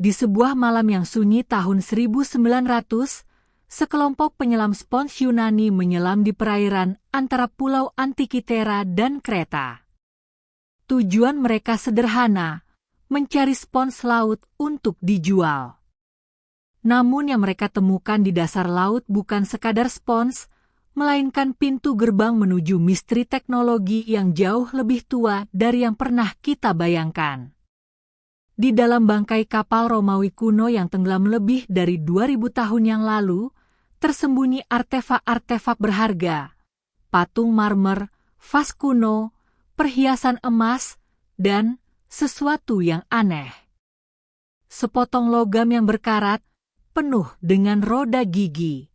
Di sebuah malam yang sunyi tahun 1900, sekelompok penyelam spons Yunani menyelam di perairan antara Pulau Antikythera dan Kreta. Tujuan mereka sederhana, mencari spons laut untuk dijual. Namun yang mereka temukan di dasar laut bukan sekadar spons, melainkan pintu gerbang menuju misteri teknologi yang jauh lebih tua dari yang pernah kita bayangkan. Di dalam bangkai kapal Romawi kuno yang tenggelam lebih dari 2000 tahun yang lalu, tersembunyi artefak-artefak berharga, patung marmer, vas kuno, perhiasan emas, dan sesuatu yang aneh. Sepotong logam yang berkarat, penuh dengan roda gigi.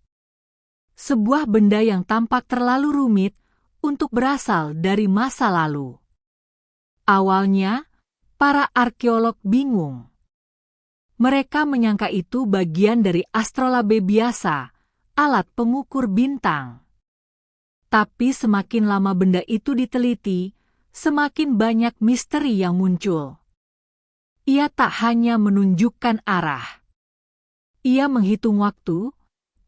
Sebuah benda yang tampak terlalu rumit untuk berasal dari masa lalu. Awalnya, para arkeolog bingung. Mereka menyangka itu bagian dari astrolabe biasa, alat pengukur bintang. Tapi semakin lama benda itu diteliti, semakin banyak misteri yang muncul. Ia tak hanya menunjukkan arah. Ia menghitung waktu,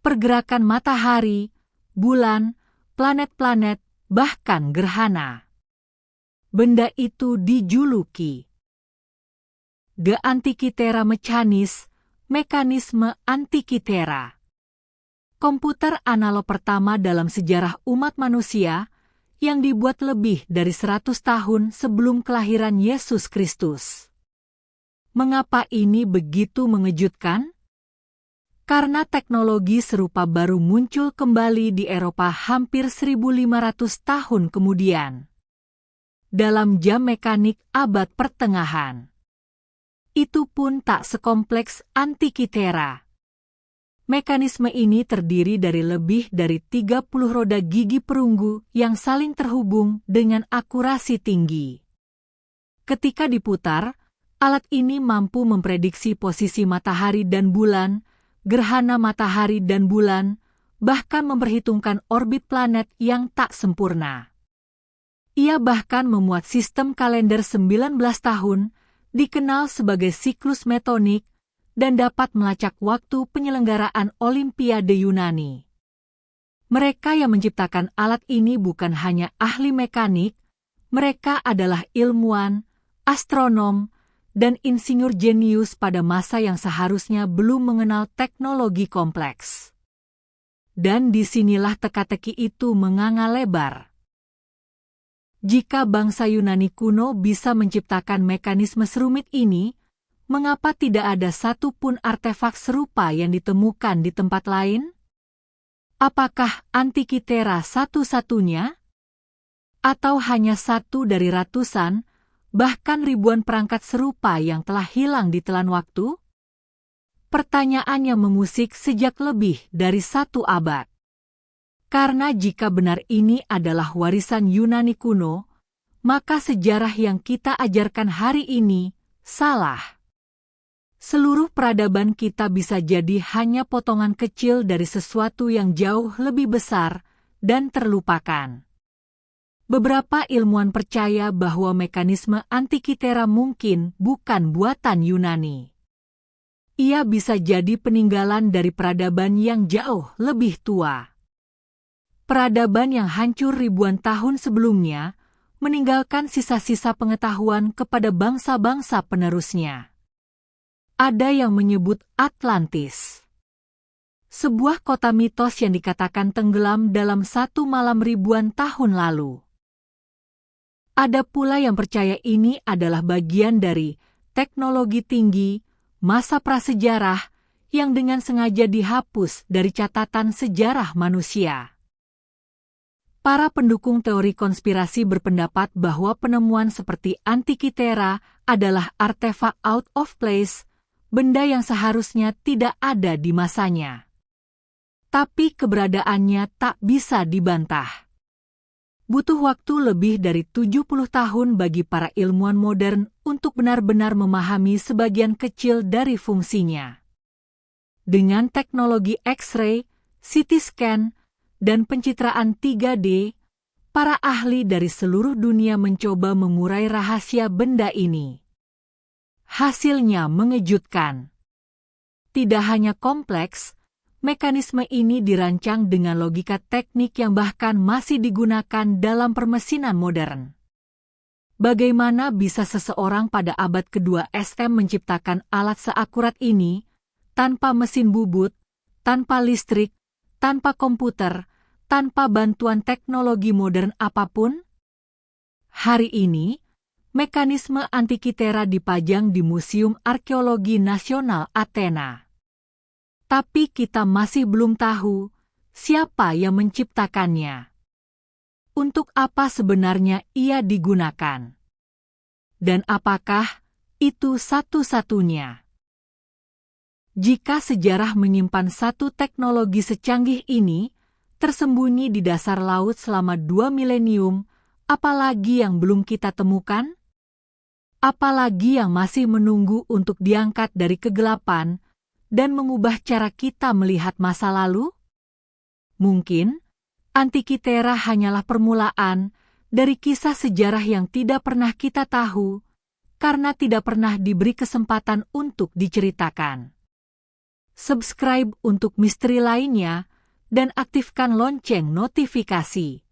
pergerakan matahari, bulan, planet-planet, bahkan gerhana. Benda itu dijuluki The Antikythera Mechanis, mekanisme Antikythera. Komputer analog pertama dalam sejarah umat manusia yang dibuat lebih dari 100 tahun sebelum kelahiran Yesus Kristus. Mengapa ini begitu mengejutkan? Karena teknologi serupa baru muncul kembali di Eropa hampir 1500 tahun kemudian. Dalam jam mekanik abad pertengahan. Itu pun tak sekompleks Antikythera. Mekanisme ini terdiri dari lebih dari 30 roda gigi perunggu yang saling terhubung dengan akurasi tinggi. Ketika diputar, alat ini mampu memprediksi posisi matahari dan bulan, gerhana matahari dan bulan, bahkan memperhitungkan orbit planet yang tak sempurna. Ia bahkan memuat sistem kalender 19 tahun, dikenal sebagai siklus metonik, dan dapat melacak waktu penyelenggaraan Olimpiade Yunani. Mereka yang menciptakan alat ini bukan hanya ahli mekanik, mereka adalah ilmuwan, astronom, dan insinyur jenius pada masa yang seharusnya belum mengenal teknologi kompleks. Dan disinilah teka-teki itu menganga lebar. Jika bangsa Yunani kuno bisa menciptakan mekanisme serumit ini, mengapa tidak ada satupun artefak serupa yang ditemukan di tempat lain? Apakah Antikythera satu-satunya? Atau hanya satu dari ratusan, bahkan ribuan perangkat serupa yang telah hilang di telan waktu? Pertanyaan yang memusik sejak lebih dari 1 abad. Karena jika benar ini adalah warisan Yunani kuno, maka sejarah yang kita ajarkan hari ini salah. Seluruh peradaban kita bisa jadi hanya potongan kecil dari sesuatu yang jauh lebih besar dan terlupakan. Beberapa ilmuwan percaya bahwa mekanisme Antikythera mungkin bukan buatan Yunani. Ia bisa jadi peninggalan dari peradaban yang jauh lebih tua. Peradaban yang hancur ribuan tahun sebelumnya meninggalkan sisa-sisa pengetahuan kepada bangsa-bangsa penerusnya. Ada yang menyebut Atlantis. Sebuah kota mitos yang dikatakan tenggelam dalam 1 malam ribuan tahun lalu. Ada pula yang percaya ini adalah bagian dari teknologi tinggi masa prasejarah yang dengan sengaja dihapus dari catatan sejarah manusia. Para pendukung teori konspirasi berpendapat bahwa penemuan seperti Antikythera adalah artefak out of place, benda yang seharusnya tidak ada di masanya. Tapi keberadaannya tak bisa dibantah. Butuh waktu lebih dari 70 tahun bagi para ilmuwan modern untuk benar-benar memahami sebagian kecil dari fungsinya. Dengan teknologi X-ray, CT scan, dan pencitraan 3D, para ahli dari seluruh dunia mencoba mengurai rahasia benda ini. Hasilnya mengejutkan. Tidak hanya kompleks, mekanisme ini dirancang dengan logika teknik yang bahkan masih digunakan dalam permesinan modern. Bagaimana bisa seseorang pada abad kedua SM menciptakan alat seakurat ini, tanpa mesin bubut, tanpa listrik, tanpa komputer, tanpa bantuan teknologi modern apapun? Hari ini, mekanisme Antikythera dipajang di Museum Arkeologi Nasional Athena. Tapi kita masih belum tahu siapa yang menciptakannya. Untuk apa sebenarnya ia digunakan? Dan apakah itu satu-satunya? Jika sejarah menyimpan satu teknologi secanggih ini, tersembunyi di dasar laut selama 2 milenium, apalagi yang belum kita temukan? Apalagi yang masih menunggu untuk diangkat dari kegelapan dan mengubah cara kita melihat masa lalu? Mungkin, Antikythera hanyalah permulaan dari kisah sejarah yang tidak pernah kita tahu, karena tidak pernah diberi kesempatan untuk diceritakan. Subscribe untuk misteri lainnya, dan aktifkan lonceng notifikasi.